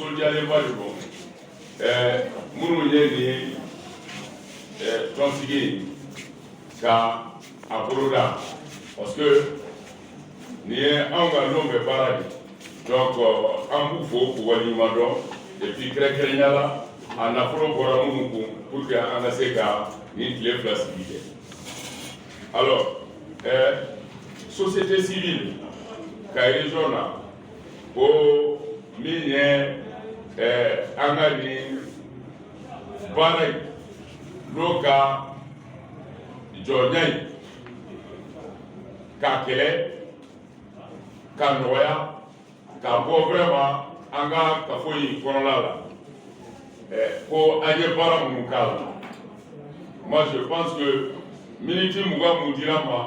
nisɔndiyalen ba de don minnu ye nin tɔnsigi ka a boloda parce que nin ye anw ka lon bɛ baara de donc an b'u fo k'u waleɲuman dɔn et puis kɛrɛnkɛrɛnya la a nafolo bɔra minnu kun pour que an ka se ka nin tile fila sigi kɛ alors société civile ka région na ko min ye an ka nin baara ye n'o ka jɔnya ye k'a kɛlɛ ka nɔgɔya k'a bɔ vraiment an ka kafo in kɔnɔna la ko an ye baara minnu k'a la moi je pense que miniti 20 mun dira ma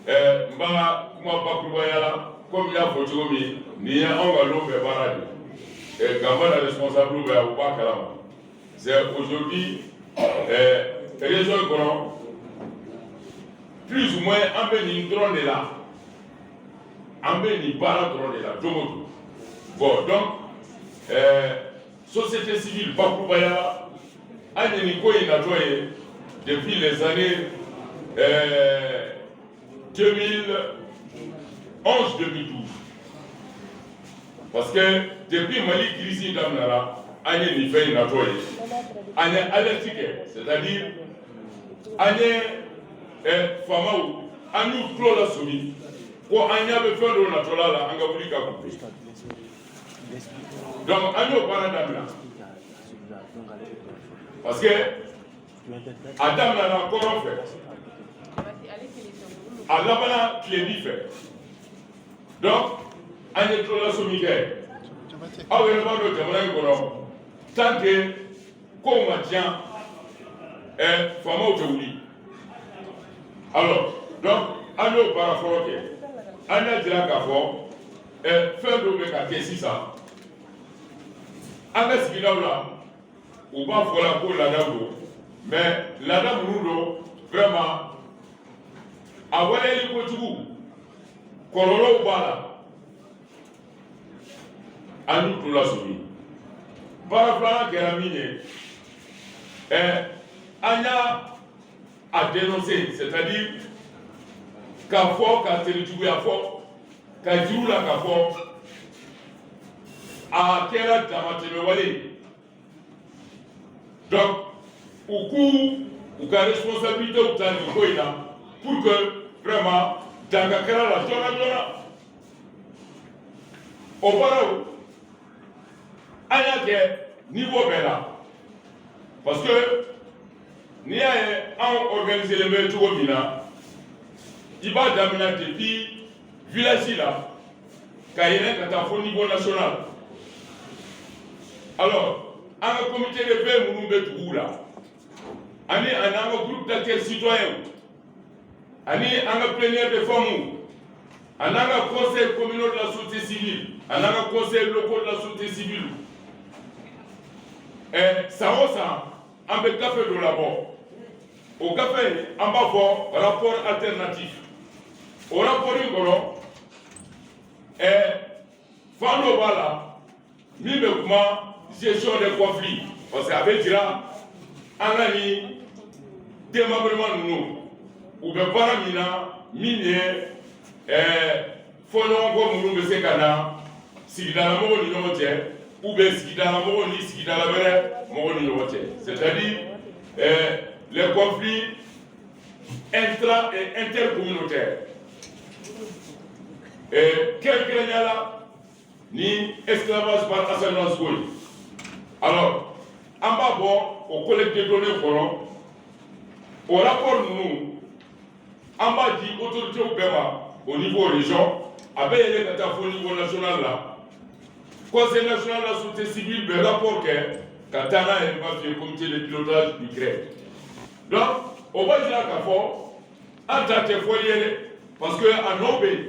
n b'a kuma bakurubaya la comme n y'a fɔ cogo min nin ye anw ka lon bɛɛ baara de Gamba la responsable bɛ u b'a kalama c'est aujourd'hui région kɔnɔ plus ou moins an bɛ nin dɔrɔn de la an bɛ nin baara dɔrɔn de la don o don bon donc société civile bakurubaya la an ye nin ko in natɔ ye depuis les années 2011-2012 parce que depuis Mali crise daminɛra an ye nin fɛn in natɔ ye an ye alerte kɛ c'est-à-dire an ye faamaw an y'u tulo lasonni ko an ɲɛ bɛ fɛn dɔw natɔla la an ka wuli ka couper donc an y'o baara daminɛ parce que a daminɛna kɔrɔn fɛ a labanna tilebin fɛ donc an ye tulo lasonni kɛ aw yɛrɛ b'a dɔn jamana in kɔnɔ tant que kow ma tiɲɛ faamaw tɛ wuli alors donc an y'o baara fɔlɔ kɛ an y'a jira k'a fɔ fɛn dɔw bɛ ka kɛ sisan an ka sigidaw la u b'a fɔ la ko laada don mais laada minnu don vraiment a waleyali kojugu kɔlɔlɔw b'a la an y'u tulo lasonni baara filanan kɛra min ye an y'a a dénoncer c'est-à-dire k'a fɔ ka terijuguya fɔ ka jiru la k'a fɔ a kɛra damatɛmɛwale ye donc u ka responsabilité ta nin ko in na pour que vraiment danga kɛra la joona joona o baaraw an y'a kɛ niveau bɛɛ la parce que n'i y'a ye anw organiselen bɛ cogo min na i b'a daminɛ depuis village la ka yɛlɛ ka taa fo niveau national alors an ka comité de veille minnu bɛ duguw la ani an ka groupe d'acteurs citoyens ani an ka plénière de femmes an ka conseil communal de la société civile an ka conseil local de la société civile san o san an bɛ gafe dɔ labɔ o gafe an b'a fɔ rapport alternatif o rapport in kɔnɔ fan dɔ b'a la min bɛ kuma gestion des conflits parce que a bɛ jira an ka ni démembrement ninnu u bɛ baara min na min ye fɔɲɔgɔnkɔ minnu bɛ se ka na sigidalamɔgɔw ni ɲɔgɔn cɛ ou bien sigidalamɔgɔw ni sigidala wɛrɛ mɔgɔw ni ɲɔgɔn cɛ c'est-à-dire les conflits intra et intercommunautaires kɛrɛnkɛrɛnya la ni esclavage par ascendance ko ye alors an b'a bɔ o collecte de données kɔnɔ o rapport ninnu an b'a di autorités bɛɛ ma au niveau région a bɛ yɛlɛ ka taa fo niveau national la conseil national de la société civile bɛ rapport kɛ ka taa n'a ye b'a f'i ye comité de pilotage du CREI donc o b'a jira k'a fɔ an ta tɛ fɔli ye dɛ parce que a nɔ bɛ yen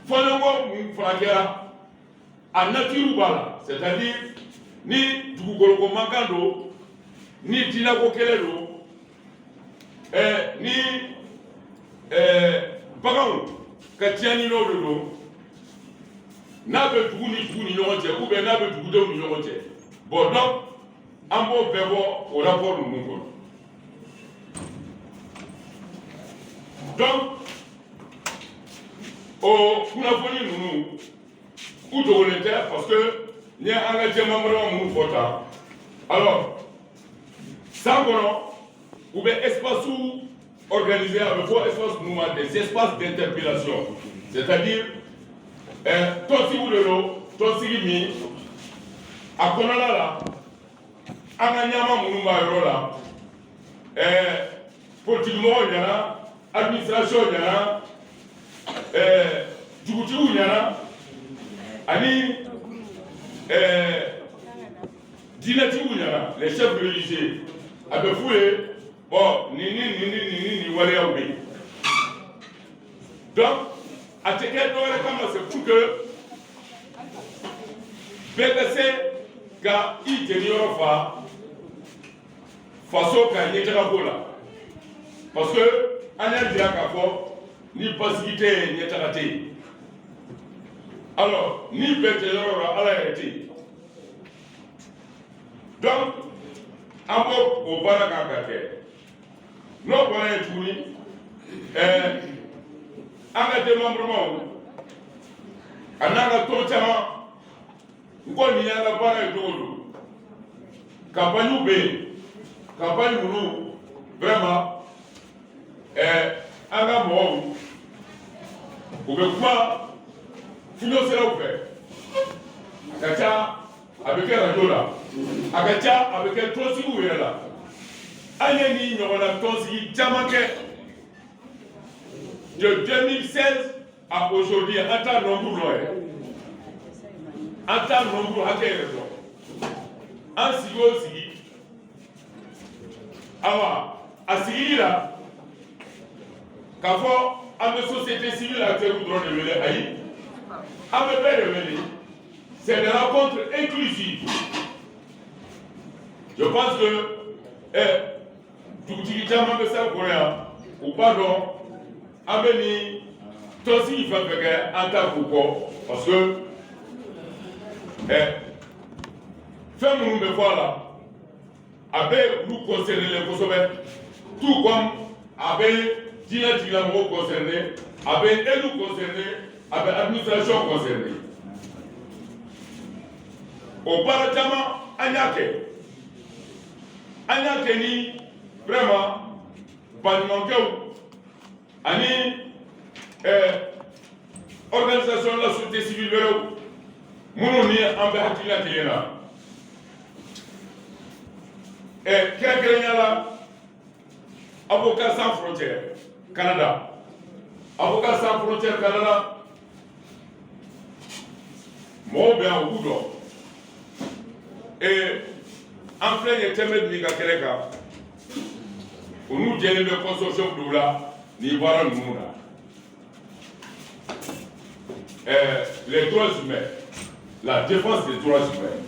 fɔɲɔgɔnkɔ mun fana kɛra a nature b'a la c'est-à-dire ni dugukolo mankan don ni diinako kɛlɛ don ni baganw ka tiɲɛni n'o de don n'a bɛ dugu ni ɲɔgɔn cɛ ou bien n'a bɛ dugudenw ni ɲɔgɔn cɛ bon donc an b'o bɛɛ bɔ o rapport ninnu kɔnɔ donc o kunnafoni ninnu u dogolen tɛ parce que n'i ye an ka jɛmanmɔrɔma minnu fɔ tan alors san kɔnɔ u bɛ espace organisé a bɛ fɔ espace ninnu ma des espaces d'interpellation c'est-à-dire tɔnsigiw de don tɔnsigi min a kɔnɔna la an ka ɲɛma minnu b'a yɔrɔ la politique mɔgɔw ɲɛna administration ɲɛna dugutigiw ɲɛna ani diinɛtigiw ɲɛna les chefs religieux a bɛ f'u ye bon nin waleyaw bɛ yen donc a tɛ kɛ dɔwɛrɛ kama c'est pour que bɛɛ ka se ka i jeniyɔrɔ fa faso ka ɲɛtaga ko la parce que an y'a jira k'a fɔ ni basigi tɛ yen ɲɛtaga tɛ yen alors ni bɛɛ tɛ yɔrɔ la ala yɛrɛ tɛ yen donc an b'o o baara kan ka kɛ n'o bɔra yen tuguni an ka démembrement a n'an ka tɔn caman n ko nin y'an ka baara ye cogo don campagne bɛ yen campagne ninnu vraiment an ka mɔgɔw u bɛ kuma fiɲɛ siraw fɛ a ka ca a bɛ kɛ radio la a ka ca a bɛ kɛ tɔnsigiw yɛrɛ la an ye nin ɲɔgɔnna tɔnsigi caman kɛ de 2016 à aujourd'hui an t'a nombre dɔn yɛrɛ an t'a nombre hakɛ yɛrɛ dɔn an sigi o sigi awa a sigili la k'a fɔ an bɛ société civile acteurs dɔrɔn de wele ayi an bɛ bɛɛ de wele c'est des rencontres inclusives je pense que dugutigi caman bɛ se kɔrɔ yan u b'a dɔn an bɛ nin tɔnsigi fɛn fɛn kɛ an t'a k'u kɔ parce que fɛn minnu bɛ fɔ a la a bɛ olu concerné kosɛbɛ tout comme a bɛ diinɛ tigilamɔgɔw concerné a bɛ élu concerné a bɛ administration concerné o baara caman an y'a kɛ ni vraiment baɲumankɛw ani organisation de la société civile wɛrɛw minnu ni an bɛ hakilina kelen na kɛrɛnkɛrɛnya la Avocats sans frontières Canada Avocats sans frontières Canada mɔgɔw bɛ yan u b'u dɔn an filɛ nin ye thème min ka kɛnɛ kan u n'u jɛlen bɛ consortium dɔw la nin baara ninnu na les droits humains la défense des droits humains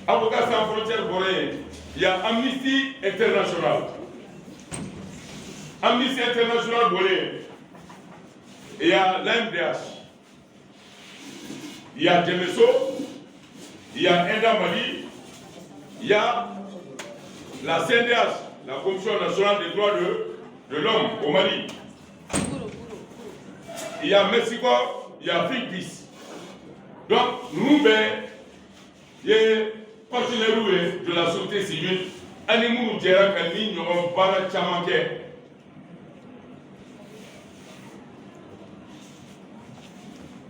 Avocats sans frontières bɔra yen il y a Amnesty International bɔlen il y a l'AMDH il y a Demeso il y a Enda Mali il y a la CNDH la Commission nationale des droits de l'homme au Mali il y a Mexico il y a Philippines donc nous il y a partenaires de la société civile ani minnu jɛra ka ni ɲɔgɔn baara caman kɛ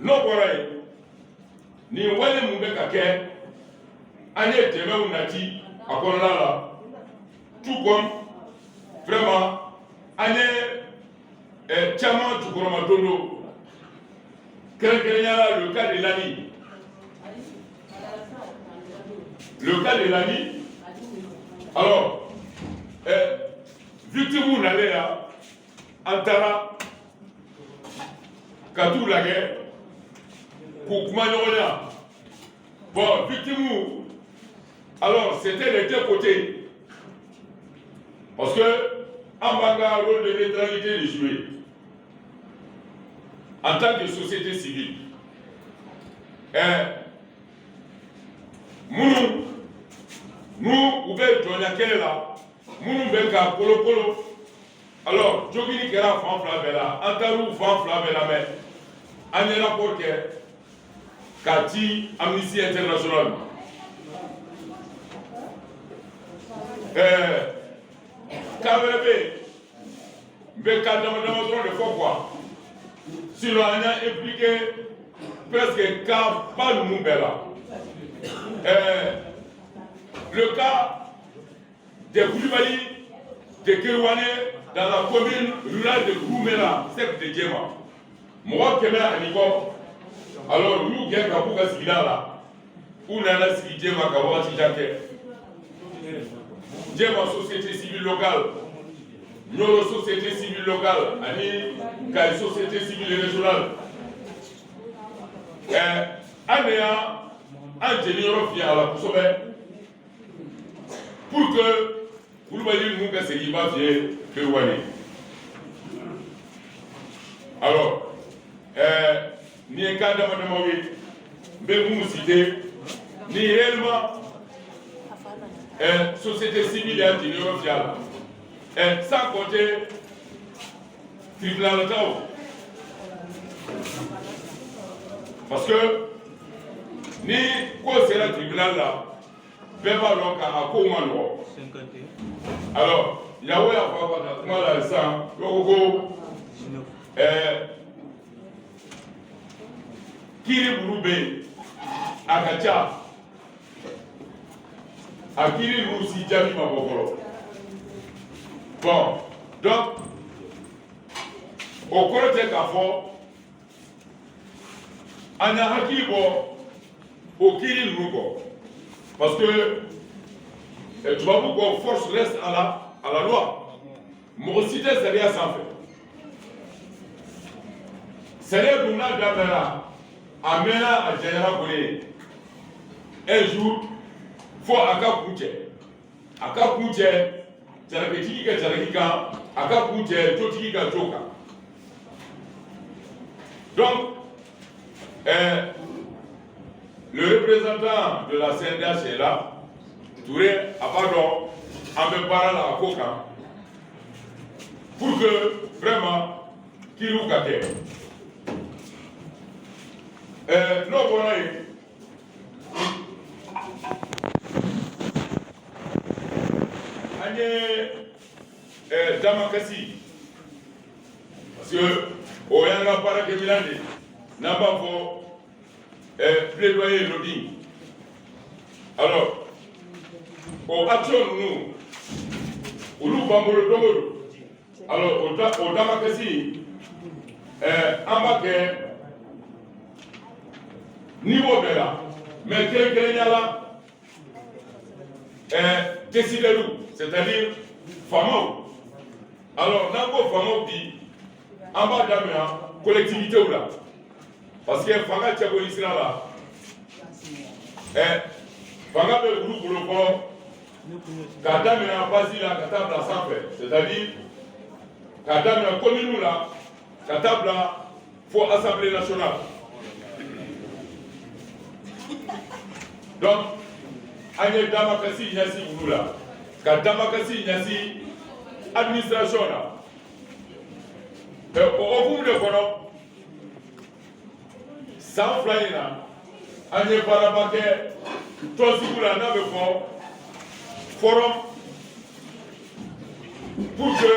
n'o bɔra yen nin wale mun bɛ ka kɛ an ye dɛmɛw nati a kɔnɔna la tout comme vraiment an ye caman jukɔrɔma don do kɛrɛnkɛrɛnya la le cas de Lani alors victimes nalen yan an taara ka t'u lajɛ k'u kuma ɲɔgɔnya bon victimes alors c'était les deux côtés parce que an b'an ka rôle de neutralité de jouer en tant que société civile Munu nous ouvert Jonia Kelela Munu Benka Polo Polo alors Jogini Kera Fan Flavela Antarou Fan Flavela mais Anela Porke Kati Amnesty International Kavrebe Benka Damadamaton de Fokwa sinon on a impliqué presque pas le Moumbela. Le cas des Koulibaly, de Kérouane, dans la commune rurale de Koumela, celle de Djema. Moi, qui est à Nico, alors nous, qui sommes à Bouga Sigila, où nous avons signé Djema Kawati Jake. Djema, société civile locale. Nous, société civile locale, Ani, Kay, société civile régionale. Anéa, ingénieur vient à la Koussobé pour que Koulibaly nous fasse ce va faire Kérouane. Alors, ni un cas d'Amadamawi, mais vous me citez, ni réellement société civile et ingénieur vient sans compter tribunal de Tao. Parce que ni quoi c'est le tribunal là, ben pas donc à comment. Alors, Yahweh a pas mal à ça, logo, Kiri Bourube, Akacha, Akiri Roussi Djami Mabokoro. Bon, donc, au cours de Kafo, on a acquis au Kiri Lugo. Parce que tu vas voir que force reste à la loi. Mon cité, c'est rien sans fait. C'est les Bouna d'Amera, Amena à Général Boulé. Un jour, il faut Akakoutche. Akakoutche, c'est la petite qui est Tcharakika, Akakoutche, Totikika Joka. Donc, le représentant de la CNDH est là, Touré, à pardon, en me parlant à Koka, pour que vraiment, qu'il nous gâte. Non, voilà. Agnès Damakasi, parce que, au Yanga Parakemilande, n'a pas fait plaidoyer le lobbying. Alors, au action, nous, au Bambolo Domolo, alors, au Damakasi, en bas niveau de là, mais quelqu'un y a là, décidez-nous, c'est-à-dire, Famo. Alors, Nango Famo dit, en bas d'Amina, collectivité ou là. Parce que Fanga Tchabo ici là, Fanga peut vous pour le corps, Kadamina Basi là, Katabla sans faire. C'est-à-dire, Kadamina commune là, Katabla, faut Assemblée nationale. Donc, Agnès Damakasi Nyasi vous là, Kadamakasi Nyasi administration là. Au bout de Kono, sans flyer là, Agnès Parabake, Tosikula n'a pas forum pour que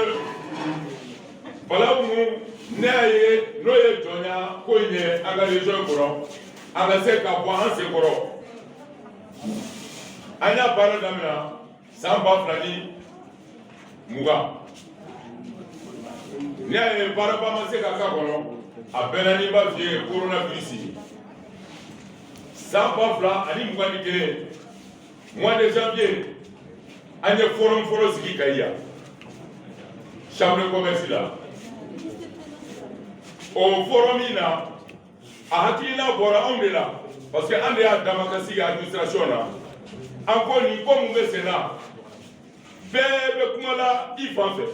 voilà où nous n'ayons pas Jonia, Koine, Agalejon Koron, Agaseka Bohan Sekoro. Anya parle d'Amina, Samba Flani, Mouga. N'ayez pas commencé à Kakolo, à Benaniba Vieux, coronavirus. Samba Fla, Ali Mouga Nikele, mois de janvier, Anya Forum Foroski Kaya, chambre de commerce là. Au forum, à Hakina Bora Ondela, parce que André a Damakasi administration là. Encore une fois, mon Sénat, faire comment là, il faut faire.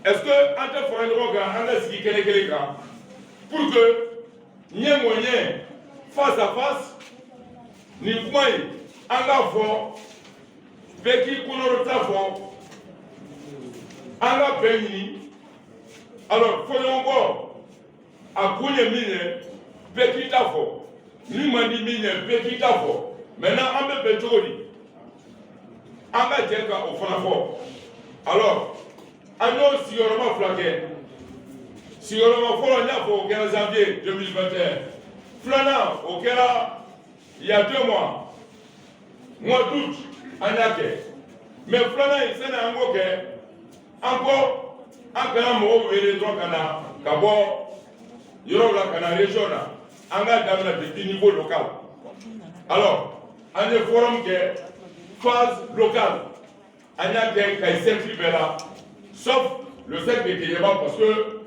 Est-ce que, en tant que forain de roga, on a ce qui est pour que, n'y ait moyen, face à face ni kuma ye an k'a fɔ bɛɛ k'i kɔnɔrɔ ta fɔ an ka bɛn ɲini alors fɔɲɔgɔnkɔ a kun ye min ye bɛɛ k'i ta fɔ ni man di min ye bɛɛ k'i ta fɔ maintenant an bɛ bɛn cogo di an ka jɛ ka o fana fɔ alors an y'o sigiyɔrɔma fila kɛ sigiyɔrɔma fɔlɔ n y'a fɔ o kɛra janvier 2021 filanan o kɛra il y a 2 mois mois d'août an y'a kɛ mais filanan in sani an k'o kɛ an ko an kana mɔgɔw wele dɔrɔn ka na ka bɔ yɔrɔw la ka na région na an ka daminɛ depuis niveau local alors an ye forum kɛ phase locale an y'a kɛ Kayi cercle bɛɛ la sauf le cercle de Kéyeba parce que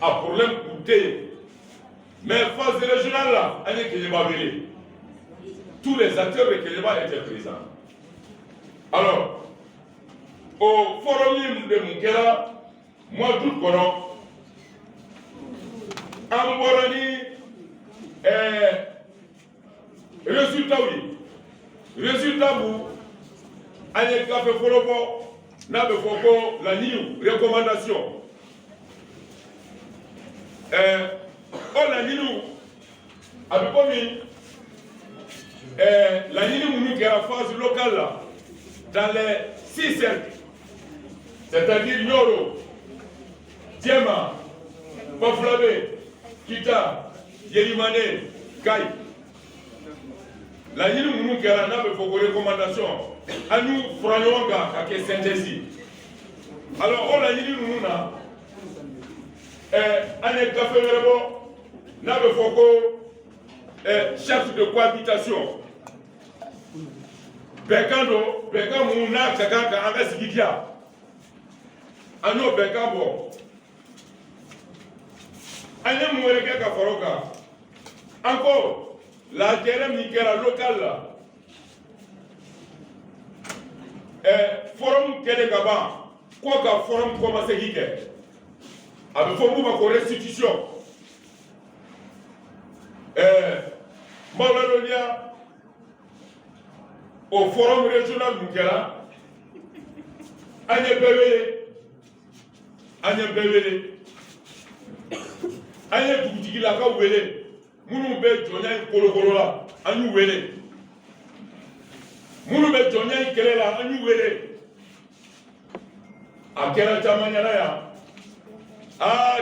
a problème kun tɛ yen mais phase régionale la an ye Kéyeba wele tous les acteurs de Kéyeba étaient présents alors au forum de mun kɛra mois d'août kɔnɔ an bɔra ni résultat ye résultat bu an ye gafe fɔlɔ fɔ n'a bɛ fɔ ko laɲiniw recommandation o laɲiniw a bɛ komi laɲini minnu kɛra phase locale la dans les 6 cercles c'est-à-dire Nioro, Diema, Bafulabe, Kita, Yelimane, Kayi. La ligne nous kɛra n'a bɛ fɔ ko recommandation an y'u fara ɲɔgɔn kan ka kɛ synthèse alors o laɲini ninnu na an ye gafe wɛrɛ bɔ n'a bɛ fɔ ko charte de cohabitation bɛnkan don bɛnkan minnu n'a ka kan ka an ka sigi diya an y'o bɛnkan bɔ an ye mun wɛrɛ kɛ ka fara o kan an ko lajɛrɛ min kɛra local la forum kɛlen ka ban ko ka forum kɔmasegin kɛ a bɛ fɔ mun ma ko restitution Mawladoniya o forum régional mun kɛra an ye bɛɛ wele an ye bɛɛ wele an ye dugutigilakaw wele minnu bɛ jɔnya in kolokolo la an y'u wele minnu bɛ jɔnya in kɛlɛ la an y'u wele a kɛra caman ɲɛna yan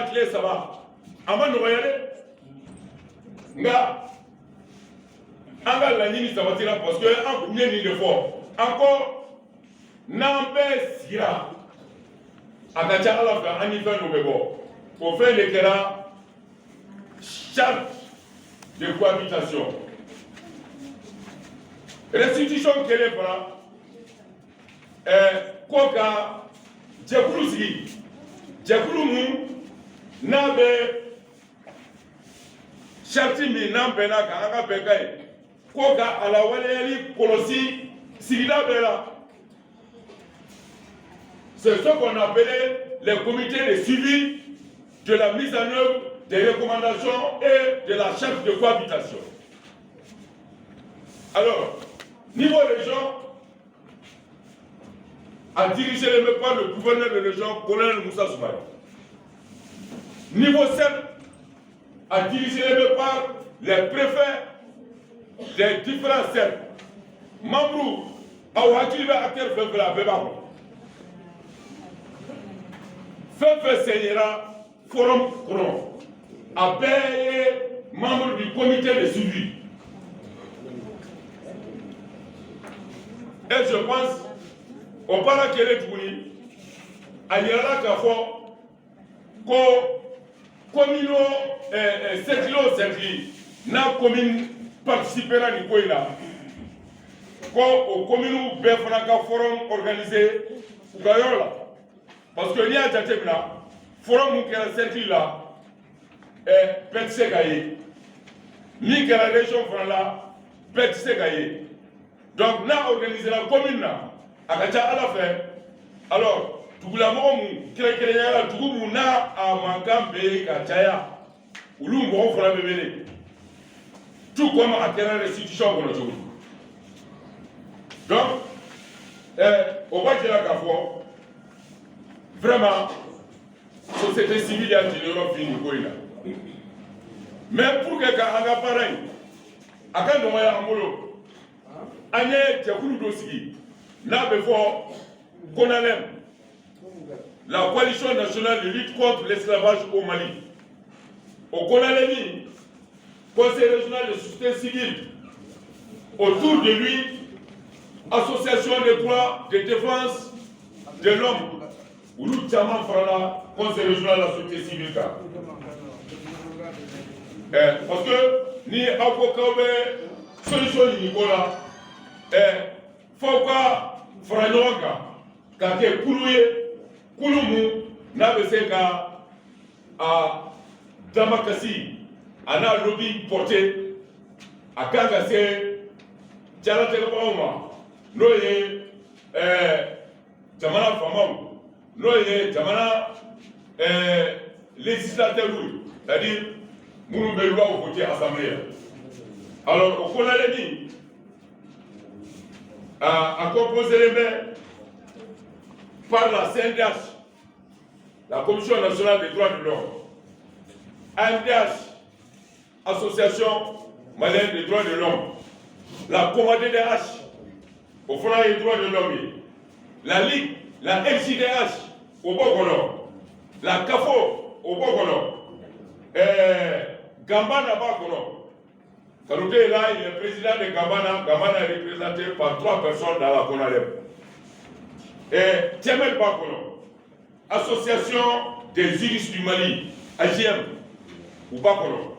tile 3 a ma nɔgɔya dɛ nka an ka laɲini sabatira parce que an kun ye nin de fɔ an ko n'an bɛɛ sigira a ka ca ala fɛ an ni fɛn dɔ bɛ bɔ o fɛn de kɛra charte de cohabitation restitution kɛlen fana ko ka jɛkulu sigi jɛkulu mun n'a bɛ charte min n'an bɛnna kan an ka bɛnkan ye ko ka a lawaleyali kɔlɔsi sigida bɛɛ la c'est ce qu'on appelait les comités de suivi de la mise en œuvre des recommandations et de la charte de cohabitation. Alors, niveau région, a dirigé par le gouverneur de région, colonel Moussa Soumaï. Niveau 7, a dirigé par les préfets des différents cercles. Membres, à Ouakilibe, acteurs, fait seignera forum Kron. A bɛɛ membre du comité de suivi. Et je pense au baara kɛlen tuguni a yirala k'a fɔ ko commune cercle o cercle n'a commune participera nin ko in na ko o commune bɛɛ fana ka forum organisé u ka yɔrɔ la parce que n'i y'a jateminɛ forum mun kɛra cercle la bɛɛ tɛ se ka ye min kɛra région fana la bɛɛ tɛ se ka ye donc n'a organisé la commune na a ka ca ala fɛ alors dugulamɔgɔ mun kɛrɛnkɛrɛnnenya la dugu mun n'a a mankan bɛ yen ka caya olu mɔgɔw fana bɛ wele tout comme à quelle restitution qu'on a joué. Donc, on va dire qu'à fois, vraiment, société civile a dit l'Europe fini quoi. Mais pour que un appareil, à quand on va en boulot, année qui a couru dossier, là, before qu'on a l'aime. La coalition nationale de lutte contre l'esclavage au Mali. Au Konalemi, Conseil régional de société civile, autour de lui, Association des droits de défense de l'homme, ou nous Tchaman Frala, Conseil régional de la société civile. Parce que ni avocat solution Nicolas, faut pas faire quand tu es Kouloumou, Nabeseka, à Damakasi, Ana lobby porté, à Kangase, Tchalatebauma, Noye, Jamana Famau, Noye, Jamana législateur, c'est-à-dire, nous devons voter à l'Assemblée. Alors, au Konalemi, à composer les mains par la CNDH, la Commission nationale des droits de l'homme, AMDH, Association malienne des droits de l'homme, la COMADDH, au Front des droits de l'homme, la Ligue, la FJDH, au Bokono, la CAFO, au Bokono, Gambana Bakono. Kanouté est là, il est président de Gambana. Gambana est représenté par 3 personnes dans la Konalem. Et Tiamel Bakono, Association des juristes du Mali, AGM, ou Bakono,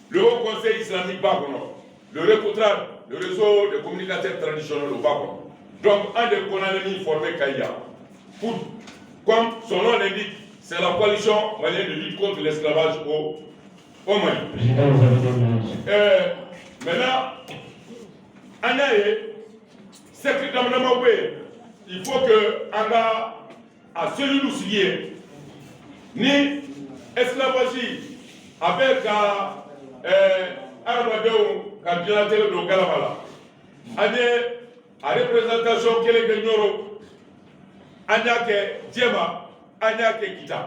le Haut Conseil islamique Bakono, le RECOTRAD, le réseau de communicateurs traditionnels au Bakono. Donc, un des Konalemi formé Kaya. Comme son nom l'indique, c'est la coalition malienne de lutte contre l'esclavage au Mali. Maintenant, Anaye, secrétaire de il faut que Anga a celui nous signer ni esclavagie avec Arabadeo, candidature de Galamala. Ane a représentation qu'elle est Nyoro, Anyake Djema, Anyake Kita.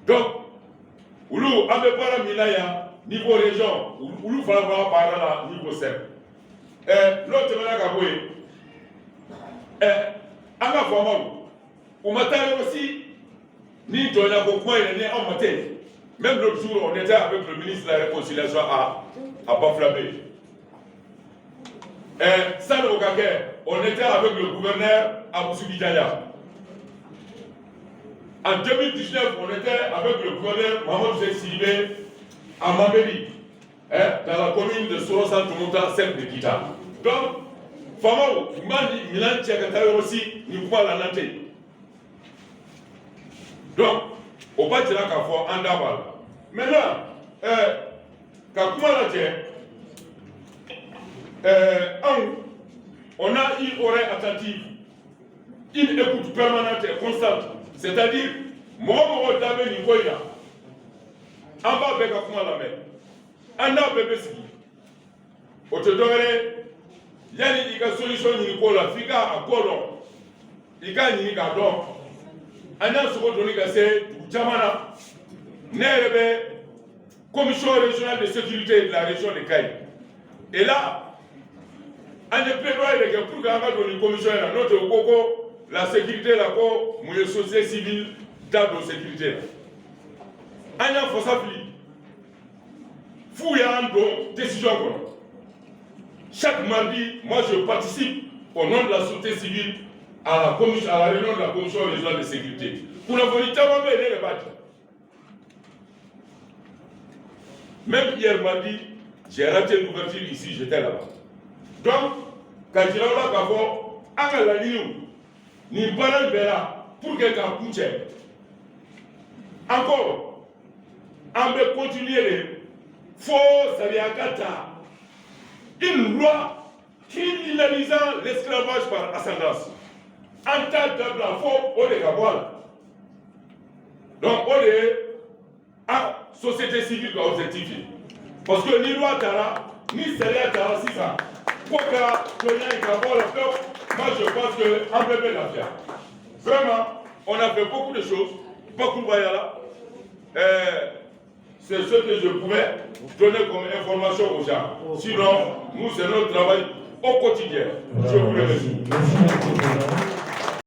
Donc, Oulou, Abepara Milaya, niveau région, Oulou Falabra Parala, niveau 7. L'autre Malagaboué, Anga Famou, au matin aussi, ni Dona Bokma est né en matin. Même l'autre jour, on était avec le ministre de la Réconciliation à Baflabé. Sans Okake, on était avec le gouverneur à Moussoubidiaya. En 2019, on était avec le gouverneur Mahmoud Sibé à Mambéli, dans la commune de Sorosan-Tumouta, celle de Kita. Donc, Famao, Milan Tchakatayo aussi, nous pouvons la nanter. Donc, au bas de la Kafo, Andabal. Maintenant, quand on a une oreille attentive, une écoute permanente et constante. C'est-à-dire, moi, je suis en train en bas de la mer. En bas de la mer. Il y a une solution qui est la fika à Colon. Il y a une solution. On a donné que c'est Djamana, commission régionale de sécurité de la région de Kaï. Et là, on est plaidoyer pour qu'on ait une commission, notre Koko, la sécurité, la société civile, dans la sécurité. On a fait ça. Il y a une décision. Chaque mardi, moi je participe au nom de la société civile à la réunion de la commission régionale de sécurité. Pour la volonté, on va aider les bâtiments. Même hier mardi, j'ai raté l'ouverture ici, j'étais là-bas. Donc, quand je suis là-bas, on a la ligne, ni balance là pour que quelqu'un couche. Encore, on peut continuer les faux Sariakata. Une loi criminalisant l'esclavage par ascendance. En tant que la faux, on est capable. Donc, on est à société civile objective. Parce que ni loi Tara, ni Sélé Tara, si ça. Pour que moi je pense qu'en bébé l'a fait. Vraiment, on a fait beaucoup de choses. Beaucoup de voyages là. C'est ce que je pouvais donner comme information aux gens. Sinon, nous, c'est notre travail au quotidien. Je vous remercie.